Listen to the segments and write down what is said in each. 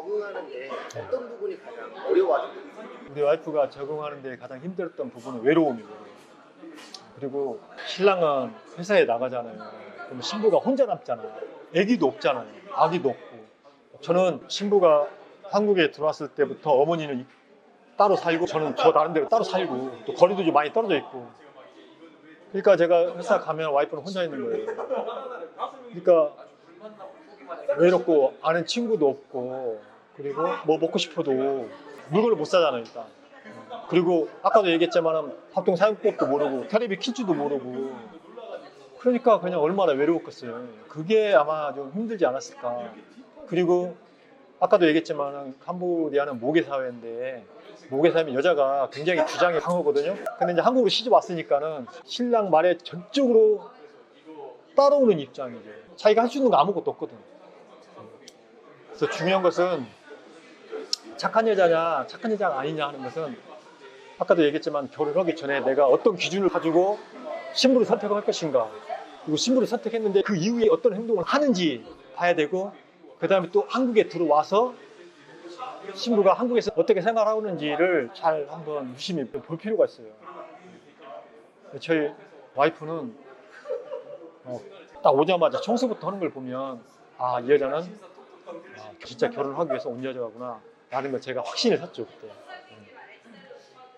적응하는데 어떤 부분이 가장 어려워하시나요? 우리 와이프가 적응하는데 가장 힘들었던 부분은 외로움이거든요. 그리고 신랑은 회사에 나가잖아요. 그럼 신부가 혼자 남잖아. 아기도 없잖아요. 아기도 없고. 저는 신부가 한국에 들어왔을 때부터 어머니는 따로 살고 저는 저 다른 데로 따로 살고 또 거리도 좀 많이 떨어져 있고. 그러니까 제가 회사 가면 와이프는 혼자 있는 거예요. 그러니까 외롭고 아는 친구도 없고 그리고 뭐 먹고 싶어도 물건을 못 사잖아요 일단. 그리고 아까도 얘기했지만 합동 사용법도 모르고 테레비 퀴즈도 모르고 그러니까 그냥 얼마나 외로웠겠어요. 그게 아마 좀 힘들지 않았을까. 그리고 아까도 얘기했지만 캄보디아는 모계 사회인데 모계 사회면 여자가 굉장히 주장이 강하거든요. 근데 이제 한국으로 시집 왔으니까는 신랑 말에 전적으로 따라오는 입장이죠. 자기가 할 수 있는 거 아무것도 없거든. 그래서 중요한 것은 착한 여자냐 착한 여자가 아니냐 하는 것은 아까도 얘기했지만 결혼하기 전에 내가 어떤 기준을 가지고 신부를 선택할 것인가 그리고 신부를 선택했는데 그 이후에 어떤 행동을 하는지 봐야 되고 그 다음에 또 한국에 들어와서 신부가 한국에서 어떻게 생활하고 있는지를 잘 한번 유심히 볼 필요가 있어요. 저희 와이프는 딱 오자마자 청소부터 하는 걸 보면 아, 이 여자는 진짜 결혼하기 위해서 온 여자구나 라는 걸 제가 확신을 샀죠 그때.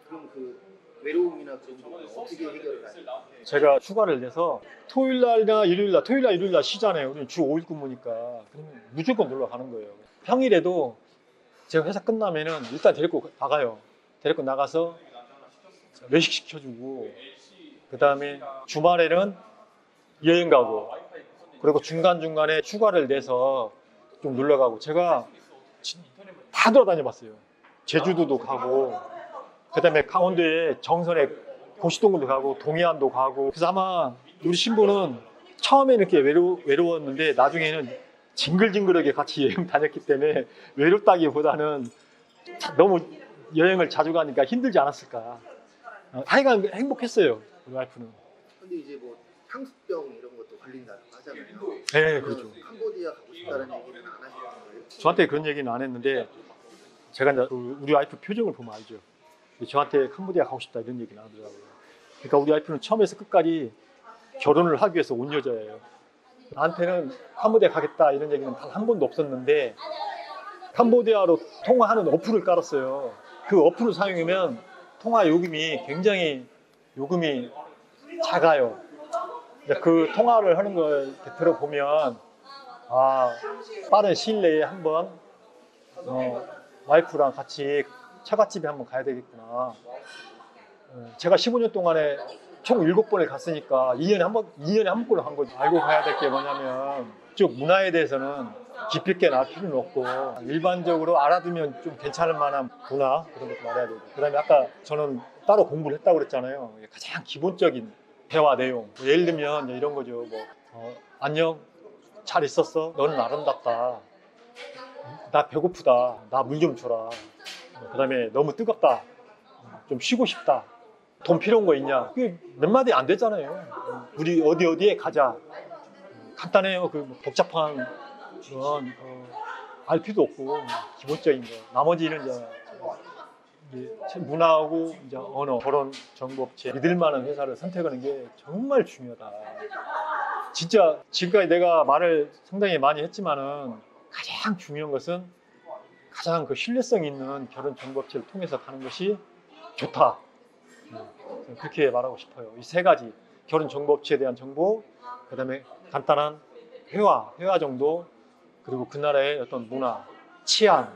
그럼 그 외로움이나 그런 부분을 어떻게 해결을 하세요? 제가 휴가를 내서 토요일날이나 일요일날, 토요일날 일요일날 쉬잖아요. 우리는 주 5일 근무니까 그러면 무조건 놀러 가는 거예요. 평일에도 제가 회사 끝나면은 일단 데리고 나가요. 데리고 나가서 외식 시켜주고 그 다음에 주말에는 여행 가고 그리고 중간중간에 휴가를 내서 좀 놀러 가고 제가 다 돌아다녀 봤어요. 제주도도 가고 그 다음에 강원도에 정선에 고시동도 가고 동해안도 가고 그래서 아마 우리 신부는 처음에는 이렇게 외로웠는데 나중에는 징글징글하게 같이 여행 다녔기 때문에 외롭다기보다는 너무 여행을 자주 가니까 힘들지 않았을까. 하여간 행복했어요 우리 와이프는. 근데 이제 뭐 향수병 이런 것도 걸린다고 하잖아요. 네 그렇죠. 캄보디아 가고 싶다는 얘기는 안 하시는 거예요? 저한테 그런 얘기는 안 했는데 제가 이제 우리 와이프 표정을 보면 알죠. 저한테 캄보디아 가고 싶다 이런 얘기는 안 하더라고요. 그러니까 우리 와이프는 처음에서 끝까지 결혼을 하기 위해서 온 여자예요. 나한테는 캄보디아 가겠다 이런 얘기는 단 한 번도 없었는데 캄보디아로 통화하는 어플을 깔았어요. 그 어플을 사용하면 통화 요금이 굉장히 요금이 작아요. 그 통화를 하는 걸 들어보면 아 빠른 시일 내에 한번 와이프랑 같이 처갓집에 한번 가야 되겠구나. 제가 15년 동안에 총 7번을 갔으니까 2년에 한 번꼴로 간 거죠. 알고 가야 될 게 뭐냐면 쭉 문화에 대해서는 깊이 있게 알 필요는 없고 일반적으로 알아두면 좀 괜찮을 만한 문화 그런 것도 알아야 되고 그 다음에 아까 저는 따로 공부를 했다고 그랬잖아요. 가장 기본적인 대화 내용 예를 들면 이런 거죠. 안녕 잘 있었어? 너는 아름답다. 나 배고프다. 나 물 좀 줘라. 그 다음에 너무 뜨겁다. 좀 쉬고 싶다. 돈 필요한 거 있냐? 그게 몇 마디 안 되잖아요. 우리 어디에 가자. 간단해요. 그 복잡한 그런 알 필요도 없고 기본적인 거. 나머지는 이제 문화하고 이제 언어, 결혼 정보업체 믿을 만한 회사를 선택하는 게 정말 중요하다. 진짜 지금까지 내가 말을 상당히 많이 했지만은 가장 중요한 것은 가장 그 신뢰성 있는 결혼 정보업체를 통해서 가는 것이 좋다. 그렇게 말하고 싶어요. 이 세 가지 결혼 정보업체에 대한 정보, 그 다음에 간단한 회화 정도, 그리고 그 나라의 어떤 문화, 치안,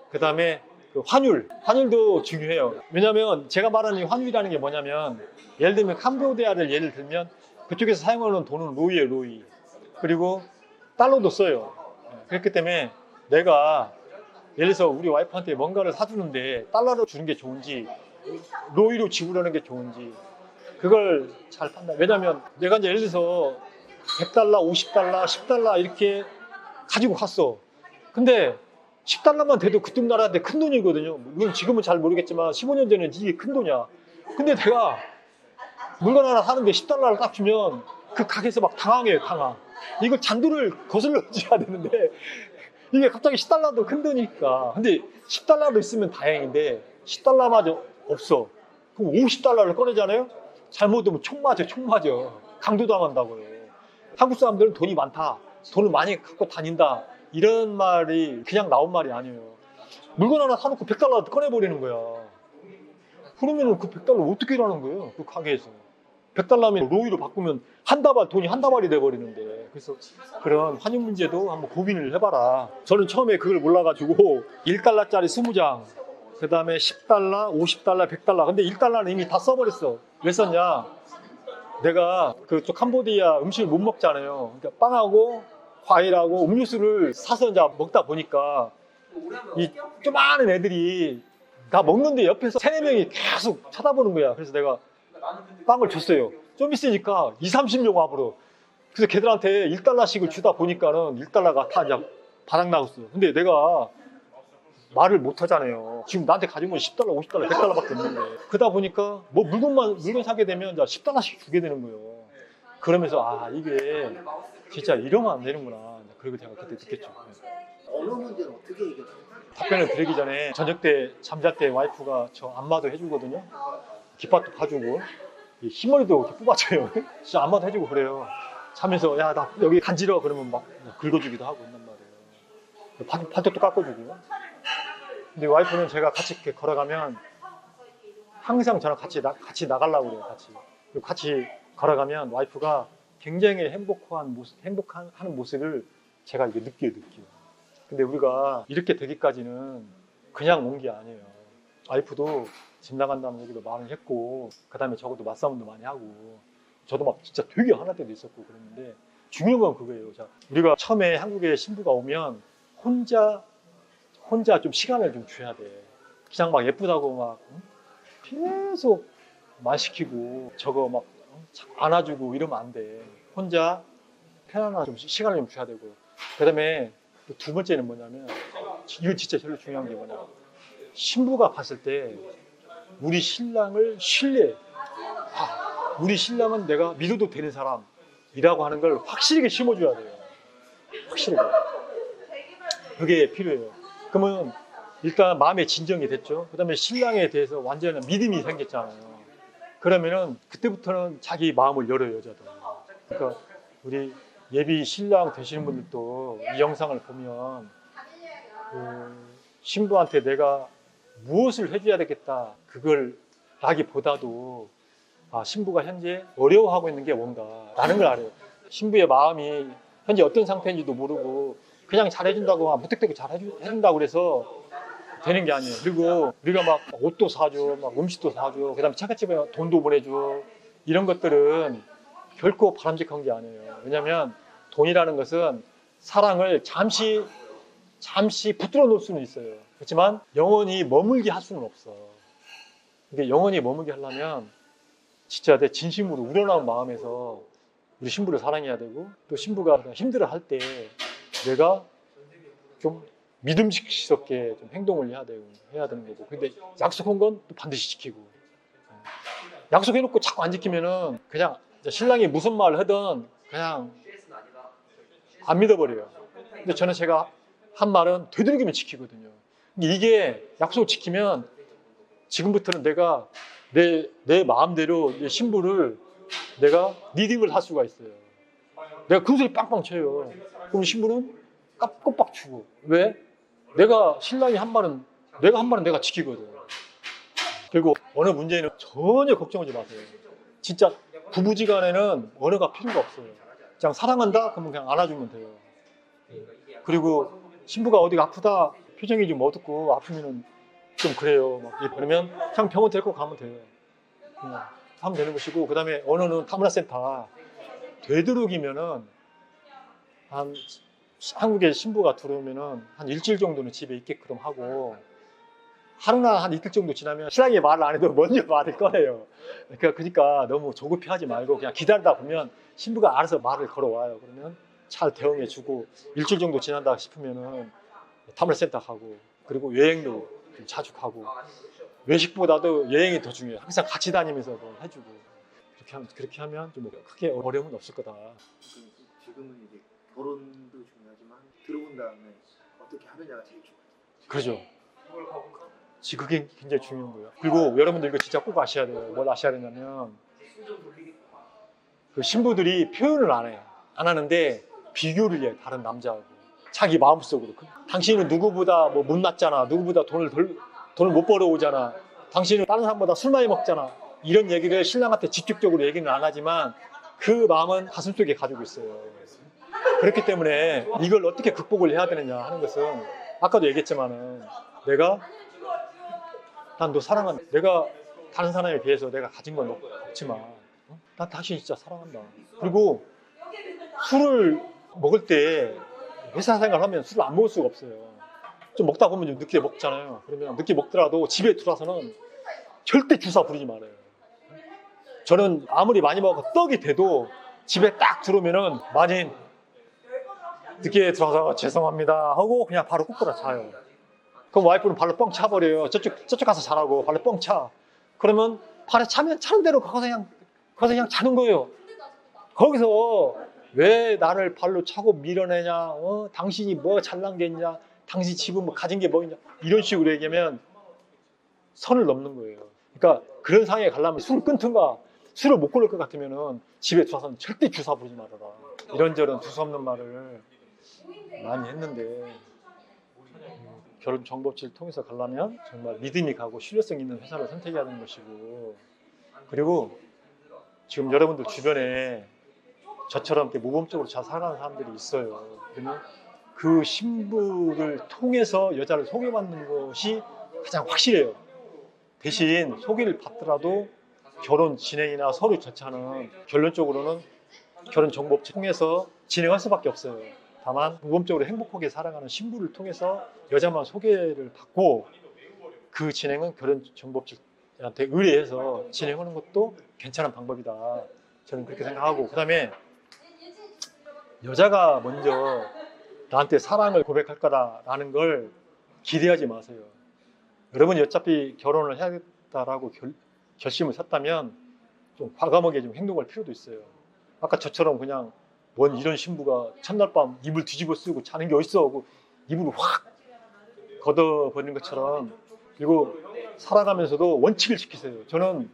그 다음에 그 환율도 중요해요. 왜냐하면 제가 말하는 이 환율이라는 게 뭐냐면 예를 들면 캄보디아를 예를 들면 그쪽에서 사용하는 돈은 로이예요, 로이. 그리고 달러도 써요. 그렇기 때문에 내가 예를 들어서 우리 와이프한테 뭔가를 사주는데 달러로 주는 게 좋은지 로이로 지불하는 게 좋은지 그걸 잘 판단. 왜냐면 내가 이제 예를 들어서 100달러, 50달러, 10달러 이렇게 가지고 갔어. 근데 10달러만 돼도 그쪽 나라한테 큰 돈이거든요. 물론 지금은 잘 모르겠지만 15년 전에는 이게 큰 돈이야. 근데 내가 물건 하나 사는데 10달러를 딱 주면 그 가게에서 막 당황해요, 당황. 이걸 잔도를 거슬러 줘야 되는데 이게 갑자기 10달러도 큰 돈이니까. 근데 10달러도 있으면 다행인데 10달러마저 없어. 그럼 50달러를 꺼내잖아요? 잘못하면 총 맞아. 강도당한다고요. 한국 사람들은 돈이 많다. 돈을 많이 갖고 다닌다. 이런 말이 그냥 나온 말이 아니에요. 물건 하나 사놓고 100달러 꺼내버리는 거야. 그러면 그 100달러 어떻게 일하는 거예요? 그 가게에서. 100달러면 로이로 바꾸면 돈이 한 다발이 돼버리는데. 그래서 그런 환율 문제도 한번 고민을 해봐라. 저는 처음에 그걸 몰라가지고 1달러짜리 20장, 그 다음에 10달러, 50달러, 100달러. 근데 1달러는 이미 다 써버렸어. 왜 썼냐? 내가 그쪽 캄보디아 음식을 못 먹잖아요. 그러니까 빵하고 과일하고 음료수를 사서 이제 먹다 보니까 이 조그마한 애들이 다 먹는데 옆에서 3, 4명이 계속 쳐다보는 거야. 그래서 내가 빵을 줬어요. 좀 있으니까 20, 30명 와버려. 그래서 걔들한테 1달러씩을 주다 보니까는 1달러가 다 이제 바닥나갔어요. 근데 내가 말을 못 하잖아요. 지금 나한테 가진 건 10달러, 50달러, 100달러밖에 없는데. 그러다 보니까 뭐 물건 사게 되면 이제 10달러씩 주게 되는 거예요. 그러면서 아, 이게 진짜 이러면 안 되는구나. 그리고 제가 그때 느꼈죠. 언어 문제는 어떻게 해결해요? 답변을 드리기 전에 저녁 때 잠잘 때 와이프가 저 안마도 해주거든요. 깃밥도 봐주고 흰머리도 이렇게 뽑아줘요. 진짜 안마도 해주고 그래요. 자면서 야, 나 여기 간지러워 그러면 막 긁어주기도 하고 있단 말이에요. 팔뚝도 깎아주고. 근데 와이프는 제가 같이 이렇게 걸어가면 항상 저랑 같이 나가려고 그래요. 같이 걸어가면 와이프가 굉장히 행복하는 모습을 제가 이게 느껴요. 근데 우리가 이렇게 되기까지는 그냥 온 게 아니에요. 와이프도 집 나간다는 얘기도 많이 했고, 그 다음에 저것도 맞싸움도 많이 하고, 저도 막 진짜 되게 화날 때도 있었고 그랬는데, 중요한 건 그거예요. 자, 우리가 처음에 한국에 신부가 오면 혼자 좀 시간을 좀 줘야 돼. 그냥 막 예쁘다고 막 계속 말 시키고 저거 막 안아주고 이러면 안 돼. 혼자 편안한 좀 시간을 좀 줘야 되고. 그다음에 또 두 번째는 뭐냐면, 이건 진짜 제일 중요한 게 뭐냐. 신부가 봤을 때 우리 신랑을 신뢰해. 아, 우리 신랑은 내가 믿어도 되는 사람이라고 하는 걸 확실하게 심어줘야 돼요. 확실하게. 그게 필요해요. 그러면 일단 마음의 진정이 됐죠. 그 다음에 신랑에 대해서 완전한 믿음이 생겼잖아요. 그러면은 그때부터는 자기 마음을 열어요, 여자도. 그러니까 우리 예비 신랑 되시는 분들도 이 영상을 보면 신부한테 내가 무엇을 해줘야 되겠다, 그걸 라기보다도 신부가 현재 어려워하고 있는 게 뭔가라는 걸 알아요. 신부의 마음이 현재 어떤 상태인지도 모르고 그냥 잘해준다고 무턱대고 잘해준다고 그래서 되는 게 아니에요. 그리고 우리가 막 옷도 사줘, 막 음식도 사줘, 그 다음에 차갓집에 돈도 보내줘, 이런 것들은 결코 바람직한 게 아니에요. 왜냐하면 돈이라는 것은 사랑을 잠시 붙들어 놓을 수는 있어요. 그렇지만 영원히 머물게 할 수는 없어. 그러니까 영원히 머물게 하려면 진짜 내 진심으로 우러나온 마음에서 우리 신부를 사랑해야 되고, 또 신부가 힘들어할 때 내가 좀 믿음직스럽게 좀 행동을 해야 되는 거고. 근데 약속한 건 또 반드시 지키고. 약속해놓고 자꾸 안 지키면은 그냥 신랑이 무슨 말을 하든 그냥 안 믿어버려요. 근데 제가 한 말은 되도록이면 지키거든요. 이게 약속을 지키면 지금부터는 내가 내 마음대로 내 신부를 내가 리딩을 할 수가 있어요. 내가 그 소리 빵빵 쳐요. 그럼 신부는 꼬박 주고. 왜? 신랑이 한 말은 내가 지키거든. 그리고 언어 문제는 전혀 걱정하지 마세요. 진짜 부부지간에는 언어가 필요가 없어요. 그냥 사랑한다? 그러면 그냥 안아주면 돼요. 그리고 신부가 어디가 아프다, 표정이 좀 어둡고 아프면은 좀 그래요. 그러면 그냥 병원 데리고 가면 돼요. 하면 되는 것이고, 그 다음에 언어는 타문화센터. 되도록이면은 한국에 신부가 들어오면은 한 일주일 정도는 집에 있게끔 하고, 하루나 한 이틀 정도 지나면 신랑이 말을 안 해도 먼저 말을 꺼내요. 그러니까 너무 조급해 하지 말고 그냥 기다리다 보면 신부가 알아서 말을 걸어와요. 그러면 잘 대응해주고, 일주일 정도 지난다 싶으면은 타문화센터 가고, 그리고 여행도 좀 자주 가고, 외식보다도 여행이 더 중요해요. 항상 같이 다니면서 뭐 해주고. 그렇게 하면 좀 크게 어려움은 없을 거다. 지금은 이제 결혼도 중요하지만 들어온 다음에 어떻게 하느냐가 제일 중요해요. 그러죠. 지금 그게 굉장히 중요한 거예요. 그리고 여러분들 이거 진짜 꼭 아셔야 돼요. 뭘 아셔야 되냐면 그 신부들이 표현을 안 해요. 안 하는데 비교를 해요. 다른 남자하고. 자기 마음속으로. 당신은 누구보다 뭐 못났잖아. 누구보다 돈을 못 벌어오잖아. 당신은 다른 사람보다 술 많이 먹잖아. 이런 얘기를 신랑한테 직접적으로 얘기는 안 하지만 그 마음은 가슴속에 가지고 있어요. 그렇기 때문에 이걸 어떻게 극복을 해야 되느냐 하는 것은 아까도 얘기했지만은 난 너 사랑한다. 내가 다른 사람에 비해서 내가 가진 건 없지만 난 당신 진짜 사랑한다. 그리고 술을 먹을 때 회사 생활하면 술을 안 먹을 수가 없어요. 좀 먹다 보면 좀 늦게 먹잖아요. 그러면 늦게 먹더라도 집에 들어와서는 절대 주사 부리지 말아요. 저는 아무리 많이 먹어서 떡이 돼도 집에 딱 들어오면은 마님 늦게 들어와서 죄송합니다 하고 그냥 바로 꾹 자요. 그럼 와이프는 발로 뻥 차버려요. 저쪽 가서 자라고 발로 뻥 차. 그러면 발에 차면 차는 대로 거기서 그냥 자는 거예요. 거기서 왜 나를 발로 차고 밀어내냐, 당신이 뭐 잘난 게 있냐, 당신 집은 뭐 가진 게 뭐 있냐, 이런 식으로 얘기하면 선을 넘는 거예요. 그러니까 그런 상황에 가려면 술을 끊든가, 술을 못 끊을 것 같으면은 집에 들어와서는 절대 주사 부리지 말아라. 이런저런 두서없는 말을 많이 했는데 결혼 정보업체를 통해서 가려면 정말 믿음이 가고 신뢰성 있는 회사를 선택해야 하는 것이고, 그리고 지금 여러분들 주변에 저처럼 이렇게 모범적으로 잘 살아가는 사람들이 있어요. 그러면 그 신부를 통해서 여자를 소개받는 것이 가장 확실해요. 대신 소개를 받더라도 결혼 진행이나 서류 절차는 결론적으로는 결혼 정보업체 통해서 진행할 수밖에 없어요. 다만 모범적으로 행복하게 살아가는 신부를 통해서 여자만 소개를 받고 그 진행은 결혼 정보업체한테 의뢰해서 진행하는 것도 괜찮은 방법이다. 저는 그렇게 생각하고, 그 다음에 여자가 먼저 나한테 사랑을 고백할 거다라는 걸 기대하지 마세요. 여러분이 어차피 결혼을 해야겠다라고 결심을 샀다면 좀 과감하게 좀 행동할 필요도 있어요. 아까 저처럼 그냥 뭔 이런 신부가 첫날 밤 이불 뒤집어 쓰고 자는 게 어딨어 하고 이불을 확 걷어버리는 것처럼. 그리고 살아가면서도 원칙을 지키세요. 저는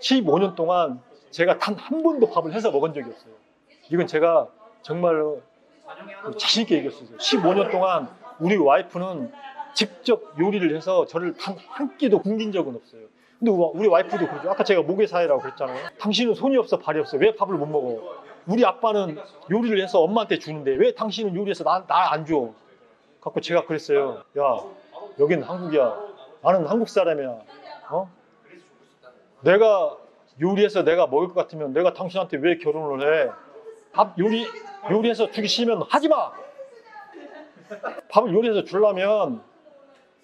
15년 동안 제가 단 한 번도 밥을 해서 먹은 적이 없어요. 이건 제가 정말로 자신 있게 얘기했어요. 15년 동안 우리 와이프는 직접 요리를 해서 저를 단 한 끼도 굶긴 적은 없어요. 근데 우리 와이프도 그러죠. 아까 제가 모계사회라고 그랬잖아요. 당신은 손이 없어 발이 없어. 왜 밥을 못 먹어? 우리 아빠는 요리를 해서 엄마한테 주는데 왜 당신은 요리해서 나 안 줘? 갖고 제가 그랬어요. 야, 여긴 한국이야. 나는 한국 사람이야. 내가 요리해서 내가 먹을 것 같으면 내가 당신한테 왜 결혼을 해? 밥 요리해서 주기 싫으면 하지 마. 밥을 요리해서 주려면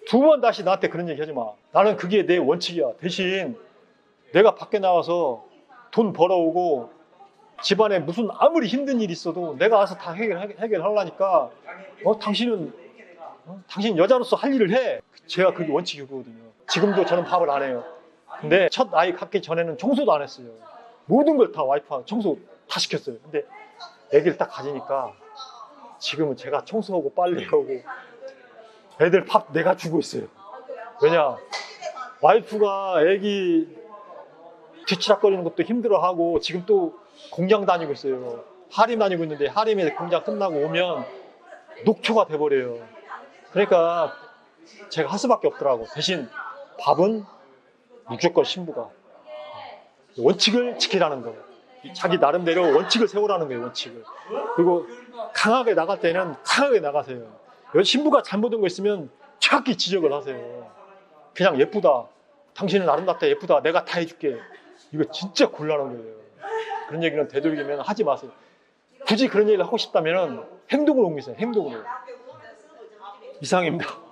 두 번 다시 나한테 그런 얘기 하지 마. 나는 그게 내 원칙이야. 대신 내가 밖에 나와서 돈 벌어오고 집안에 무슨 아무리 힘든 일이 있어도 내가 와서 다 해결하려니까 당신 여자로서 할 일을 해. 제가 그게 원칙이거든요. 지금도 저는 밥을 안 해요. 근데 첫 아이 갖기 전에는 청소도 안 했어요. 모든 걸 다 와이프가 청소 다 시켰어요. 근데 아기를 딱 가지니까 지금은 제가 청소하고 빨래하고 애들 밥 내가 주고 있어요. 왜냐? 와이프가 아기 뒤치락거리는 것도 힘들어하고 지금 또 공장 다니고 있어요. 하림 다니고 있는데 하림에 공장 끝나고 오면 녹초가 돼버려요. 그러니까 제가 할 수밖에 없더라고. 대신 밥은 무조건 신부가 원칙을 지키라는 거예요. 자기 나름대로 원칙을 세우라는 거예요. 원칙을. 그리고 강하게 나갈 때는 강하게 나가세요. 신부가 잘못한 거 있으면 정확히 지적을 하세요. 그냥 예쁘다, 당신은 아름답다, 예쁘다, 내가 다 해줄게, 이거 진짜 곤란한 거예요. 그런 얘기는 되도록이면 하지 마세요. 굳이 그런 얘기를 하고 싶다면 행동으로 옮기세요. 행동으로. 이상입니다.